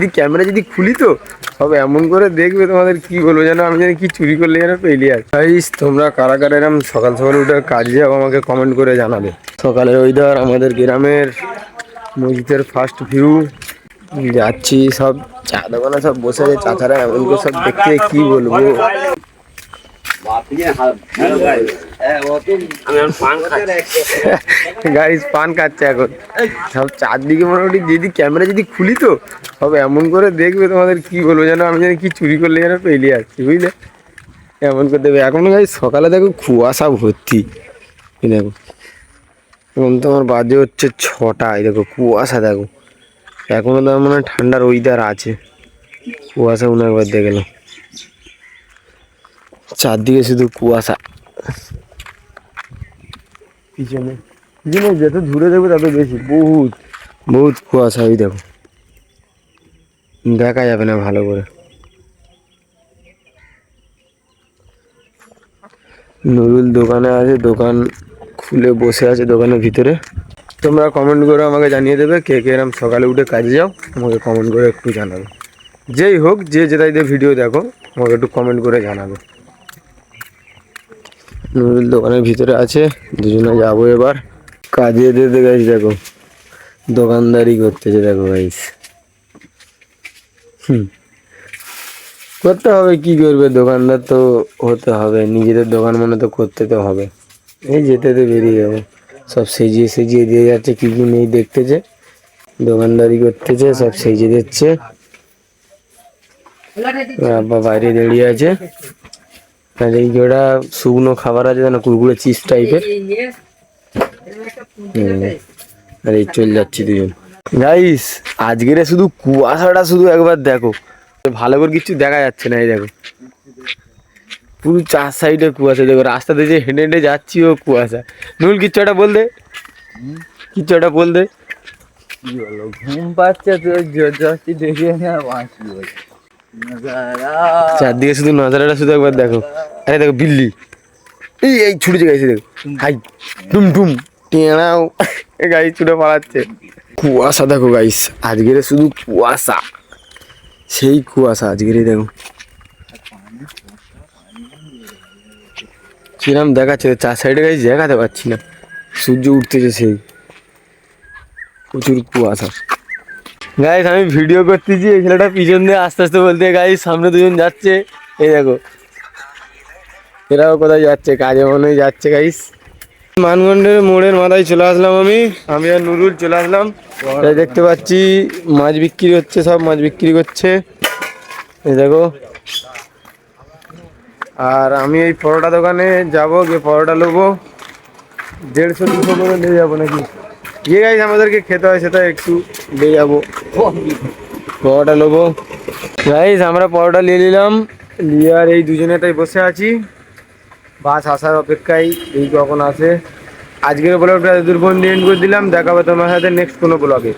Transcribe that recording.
যদি ক্যামেরা যদি খুলি তো সব এমন করে দেখবে, তোমাদের কি বলবো যেন আমি জানি কি চুরি করলে যেন পেলিয়ার। গাইস তোমরা কারা কারা এরকম সকাল সকাল উঠে কাজে যাও আমাকে কমেন্ট করে জানাবে। সকালের ওয়েদার, আমাদের গ্রামের মসজিদের ফার্স্ট ভিউ, যাচ্ছি সব চা দোকানে সব বসে আছে চাচারা, এমন করে সব দেখতে কি বলবো। গাইস পান খাচ্ছে এখন সব চারদিকে, মোটামুটি যদি ক্যামেরা যদি খুলি তো সব এমন করে দেখবে, তোমাদের কি বলবো যেন আমি জানি কি চুরি করলে যেন পেলিয়ে আসছি, বুঝলে এমন করে দেবে। এখন গাইস সকালে দেখো কুয়াশা ভর্তি, দেখো এখন তোমার বাজে হচ্ছে 6টা, দেখো কুয়াশা দেখো, এখনো তো মনে হয় ঠান্ডার ওয়েদার আছে, কুয়াশা মনে একবার দেখে গেল, চারদিকে শুধু কুয়াশা। পিছনে পিছনে যত দূরে দেখবে তত বেশি, বহুত বহুত কুয়াশা। ওই দেখো দেখা যাবে না ভালো করে। নুরুল দোকানে আছে, দোকান খুলে বসে আছে দোকানের ভিতরে। তোমরা কমেন্ট করে আমাকে জানিয়ে দেবে কে কে এরম সকালে উঠে কাজে যাও, আমাকে কমেন্ট করে একটু জানাবে। যেই হোক, যে যেটাই দিয়ে ভিডিও দেখো আমাকে একটু কমেন্ট করে জানাবে। নুরুল দোকানের ভিতরে আছে, দুজনে যাবো এবার কাজে দিতে। গাইস দেখো দোকানদারি করতেছে, দেখো গাইস করতে হবে, কি করবে, দোকানদার তো হতে হবে, নিজেদের দোকান মানে তো করতে তো হবে। এই যেতে তো বেরিয়ে যাবো, সব সেজিয়ে সেজিয়ে দিয়ে যাচ্ছে, কি কি নেই দেখতেছে, দোকানদারি করতেছে, সব সেজিয়ে দিচ্ছে। আব্বা বাইরে দাঁড়িয়ে আছে, আর এই জোড়া শুকনো খাবার আছে না, কুরকুরে চিপস টাইপের, আর এই চলে যাচ্ছি দুজন। গাইস আজকের শুধু কুয়াশাটা শুধু একবার দেখো, ভালো করে কিছু দেখা যাচ্ছে না। এই দেখো পুরো চার সাইডে কুয়াশা, দেখো রাস্তাতে যে হেঁটে হেঁটে যাচ্ছি ও কুয়াশা। নুল কিচ্ছু একটা বল দে, কিচ্ছু একটা বল দে। কি বলবো, ঘুম পাচ্ছে তো জোরজস্তি দেখিয়ে না বাঁচি বলে। চারদিকে শুধু নজারাটা শুধু একবার দেখো। আরে দেখো বিল্লি, এই এই ছুটেছে গাইছে, দেখো হাই টুম টুম টেনাও, গাই ছুটে পালাচ্ছে। কুয়াশা দেখো গাইস, আজকের শুধু কুয়াশা, সেই কুয়াশা আজকের। দেখো কিরম দেখাচ্ছে, চার সাইডে গাইস দেখাতে পাচ্ছি না, সূর্য উঠতেছে, সেই প্রচুর কুয়াশা। গাইস আমি ভিডিও করতেছি, এই ছেলেটা পিছন দিয়ে আস্তে আস্তে বলতে, গাইস সামনে দুজন যাচ্ছে, এই দেখো এরাও কোথায় যাচ্ছে, কাজে মনে হয় যাচ্ছে। গাইস মানগন্ডের মোড়ের মাথায় চলে আসলাম, আমি আর নুরুল চলে আসলাম। তাই দেখতে পাচ্ছি মাছ বিক্রি হচ্ছে, সব মাছ বিক্রি করছে, এই দেখো। আর আমি এই পরোটা দোকানে যাবো, গিয়ে পরোটা নেবো, 150-200 করে নিয়ে যাবো নাকি, ইয়ে গাইস আমাদেরকে খেতে হয়, সেটা একটু নিয়ে যাবো, পরোটা নেবো। গাইস আমরা পরোটা নিয়ে নিলাম, নিয়ে আর এই দুজনে তাই বসে আছি, বাস আসার অপেক্ষায়, এই কখন আসে। আজকের ব্লগটা দূরবন্ধ এন্ড করে দিলাম, দেখাবো তোমার সাথে নেক্সট কোনো ব্লগে।